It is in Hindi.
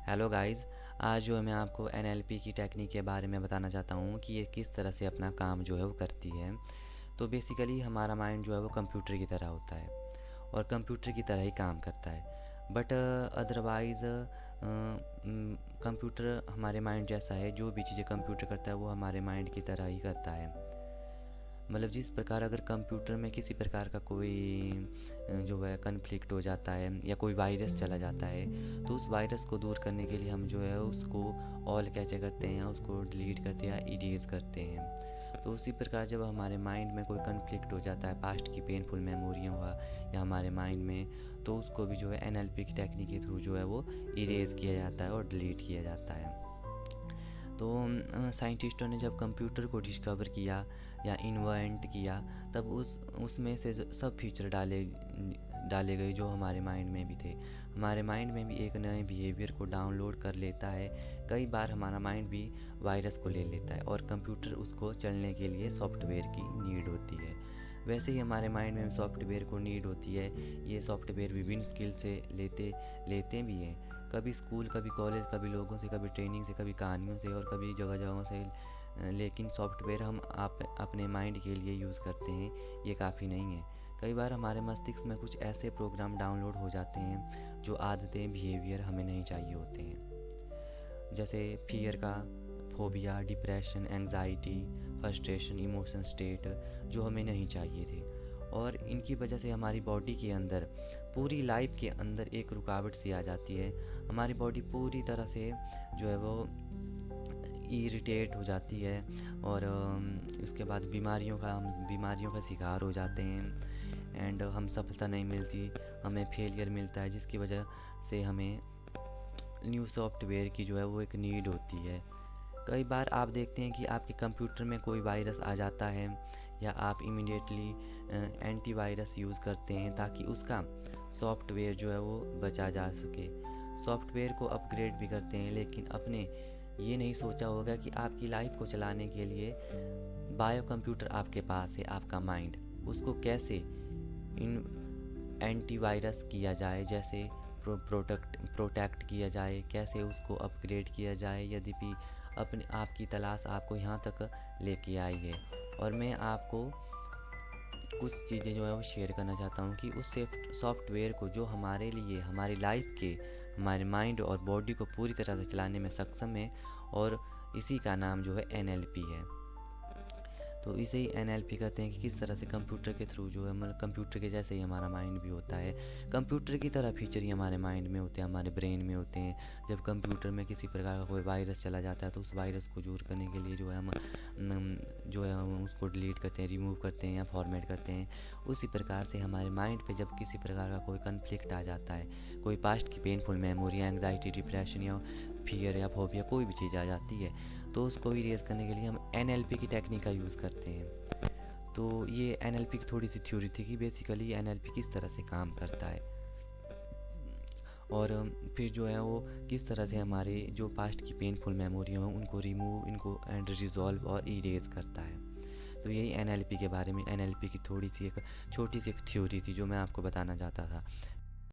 Hello guys. आज जो है मैं आपको एनएलपी की टेक्निक के बारे में बताना चाहता हूँ कि ये किस तरह से अपना काम जो है वो करती है। तो बेसिकली हमारा माइंड जो है वो कंप्यूटर की तरह होता है और कंप्यूटर की तरह ही काम करता है। बट अदरवाइज़ कंप्यूटर हमारे माइंड जैसा है, जो भी चीज़ें कंप्यूटर करता है वो हमारे माइंड की तरह ही करता है। मतलब जिस प्रकार अगर कंप्यूटर में किसी प्रकार का कोई जो है कन्फ्लिक्ट हो जाता है या कोई वायरस चला जाता है, तो उस वायरस को दूर करने के लिए हम जो है उसको ऑल कैचे करते हैं, उसको डिलीट करते हैं या इरेज करते हैं। तो उसी प्रकार जब हमारे माइंड में कोई कन्फ्लिक्ट हो जाता है, पास्ट की पेनफुल मेमोरियाँ हुआ या हमारे माइंड में, तो उसको भी जो है एनएलपी की टेक्निक के थ्रू जो है वो इरेज किया जाता है और डिलीट किया जाता है। तो साइंटिस्टों ने जब कंप्यूटर को डिस्कवर किया या इन्वेंट किया, तब उसमें से सब फीचर डाले गए जो हमारे माइंड में भी थे। हमारे माइंड में भी एक नए बिहेवियर को डाउनलोड कर लेता है। कई बार हमारा माइंड भी वायरस को ले लेता है और कंप्यूटर उसको चलने के लिए सॉफ्टवेयर की नीड होती है। वैसे ही हमारे माइंड में सॉफ्टवेयर को नीड होती है। ये सॉफ्टवेयर विभिन्न स्किल से लेते भी हैं, कभी स्कूल, कभी कॉलेज, कभी लोगों से, कभी ट्रेनिंग से, कभी कहानियों से और कभी जगह जगहों से। लेकिन सॉफ्टवेयर हम आप अपने माइंड के लिए यूज़ करते हैं, ये काफ़ी नहीं है। कई बार हमारे मस्तिष्क में कुछ ऐसे प्रोग्राम डाउनलोड हो जाते हैं जो आदतें, बिहेवियर हमें नहीं चाहिए होते हैं, जैसे फियर का, phobia, depression, anxiety, frustration, emotion state, जो हमें नहीं चाहिए थे। और इनकी वजह से हमारी बॉडी के अंदर, पूरी लाइफ के अंदर एक रुकावट सी आ जाती है। हमारी बॉडी पूरी तरह से जो है वो इरिटेट हो जाती है और उसके बाद हम बीमारियों का शिकार हो जाते हैं एंड हम सफलता नहीं मिलती, हमें फेलियर मिलता है, जिसकी वजह से हमें न्यू सॉफ्टवेयर की जो है वो एक नीड होती है। कई बार आप देखते हैं कि आपके कंप्यूटर में कोई वायरस आ जाता है या आप इमीडिएटली एंटीवायरस यूज़ करते हैं ताकि उसका सॉफ्टवेयर जो है वो बचा जा सके। सॉफ्टवेयर को अपग्रेड भी करते हैं, लेकिन अपने ये नहीं सोचा होगा कि आपकी लाइफ को चलाने के लिए बायो कंप्यूटर आपके पास है, आपका माइंड, उसको कैसे इन एंटीवायरस किया जाए, जैसे प्रोटेक्ट किया जाए, कैसे उसको अपग्रेड किया जाए, यद्यपि अपने आप की तलाश आपको यहाँ तक लेके आई है। और मैं आपको कुछ चीज़ें जो है वो शेयर करना चाहता हूँ कि उस सॉफ्टवेयर को जो हमारे लिए, हमारी लाइफ के, हमारे माइंड और बॉडी को पूरी तरह से चलाने में सक्षम है, और इसी का नाम जो है एनएलपी है। तो इसे ही एनएलपी कहते हैं कि किस तरह से कंप्यूटर के थ्रू जो है, मतलब कंप्यूटर के जैसे ही हमारा माइंड भी होता है, कंप्यूटर की तरह फीचर ही हमारे माइंड में होते हैं, हमारे ब्रेन में होते हैं। जब कंप्यूटर में किसी प्रकार का कोई वायरस चला जाता है तो उस वायरस को दूर करने के लिए हम उसको डिलीट करते हैं, रिमूव करते हैं या फॉर्मेट करते हैं। उसी प्रकार से हमारे माइंड पे जब किसी प्रकार का कोई कन्फ्लिक्ट आ जाता है, कोई पास्ट की पेनफुल मेमोरी, एंग्जाइटी, डिप्रेशन या फियर या फोबिया, कोई भी चीज़ आ जाती है, तो उसको इरेज करने के लिए हम एनएलपी की टेक्निक का यूज़ करते हैं। तो ये एनएलपी की थोड़ी सी थ्योरी थी कि बेसिकली एनएलपी किस तरह से काम करता है और फिर जो है वो किस तरह से हमारे जो पास्ट की पेनफुल मेमोरी हों उनको रिमूव, इनको एंड रिजॉल्व और इरेज करता है। तो यही एनएलपी के बारे में, एनएलपी की थोड़ी सी एक छोटी सी एक थ्योरी थी जो मैं आपको बताना चाहता था।